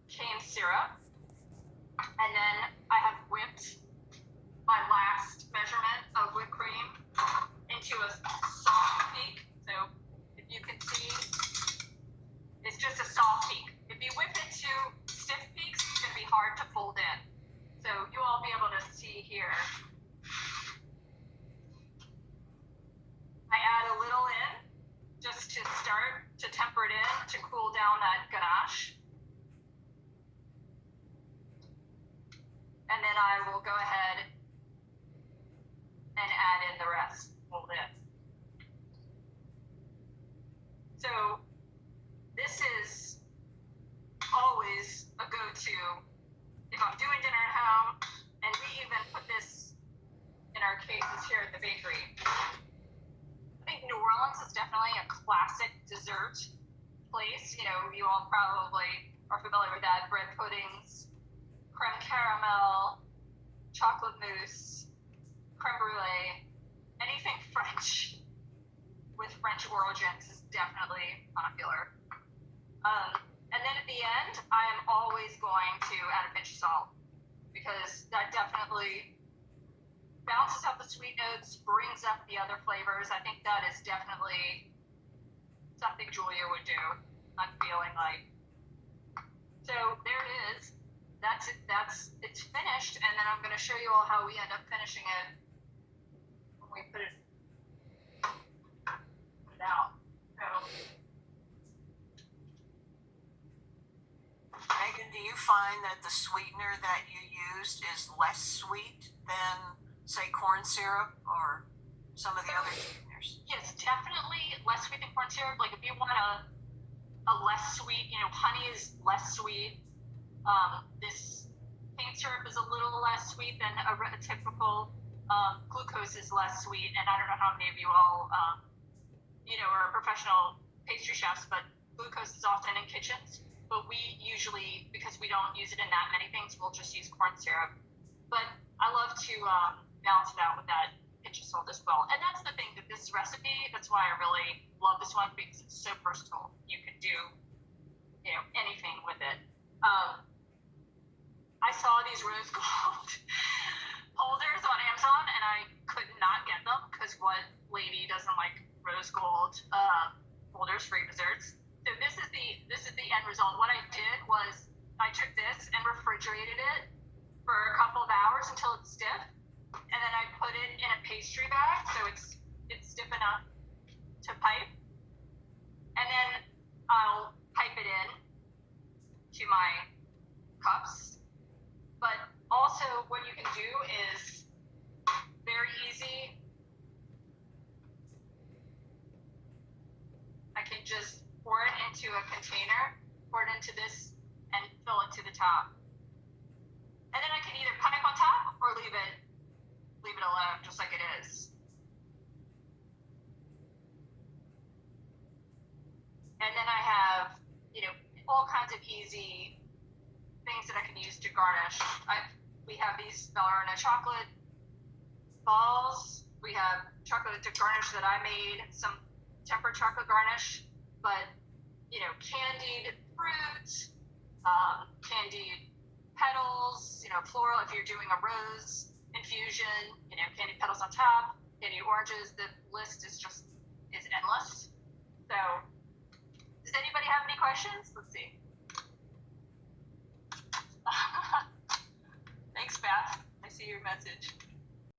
cane syrup, and then I have whipped my last measurement of whipped cream into a soft peak. So if you can see, it's just a soft peak. If you whip it to stiff peaks, it's going to be hard to fold in. So you all be able to see here. I add a little in just to start to temper it in to cool down that ganache. And then I will go ahead and add in the rest, fold in. So this is always a go-to if I'm doing dinner at home, and we even put this in our cases here at the bakery. I think New Orleans is definitely a classic dessert place. You know, you all probably are familiar with that. Bread puddings, creme caramel, chocolate mousse, creme brulee, anything French with French origins is definitely popular. And then at the end, I am always going to add a pinch of salt because that definitely bounces up the sweet notes, brings up the other flavors. I think that is definitely something Julia would do. I'm feeling like. So there it is. That's it. It's finished, and then I'm going to show you all how we end up finishing it when we put it out. So, Megan, do you find that the sweetener that you used is less sweet than, say, corn syrup or some of the other sweeteners? Yes, definitely less sweet than corn syrup. Like if you want a less sweet, you know, honey is less sweet. This cane syrup is a little less sweet than a typical. Glucose is less sweet, and I don't know how many of you all, you know, are professional pastry chefs, but glucose is often in kitchens. But we usually, because we don't use it in that many things, we'll just use corn syrup. But I love to balance it out with that pinch of salt as well. And that's the thing that this recipe, that's why I really love this one, because it's so versatile. You can do, you know, anything with it. I saw these rose gold holders on Amazon, and I could not get them because what lady doesn't like rose gold holders for desserts? So this is the end result. What I did was I took this and refrigerated it for a couple of hours until it's stiff, and then I put it in a pastry bag so it's stiff enough to pipe, and then I'll pipe it in to my cups. But also what you can do is very easy. I can just pour it into a container, pour it into this, and fill it to the top. And then I can either pipe on top or leave it alone, just like it is. And then I have, you know, all kinds of easy things that I can use to garnish. We have these ballerina chocolate balls. We have chocolate to garnish that I made, some tempered chocolate garnish, but, you know, candied fruit, candied petals, you know, floral if you're doing a rose infusion, you know, candied petals on top, candied oranges. The list is endless. So, does anybody have any questions? Let's see. Thanks, Beth. I see your message.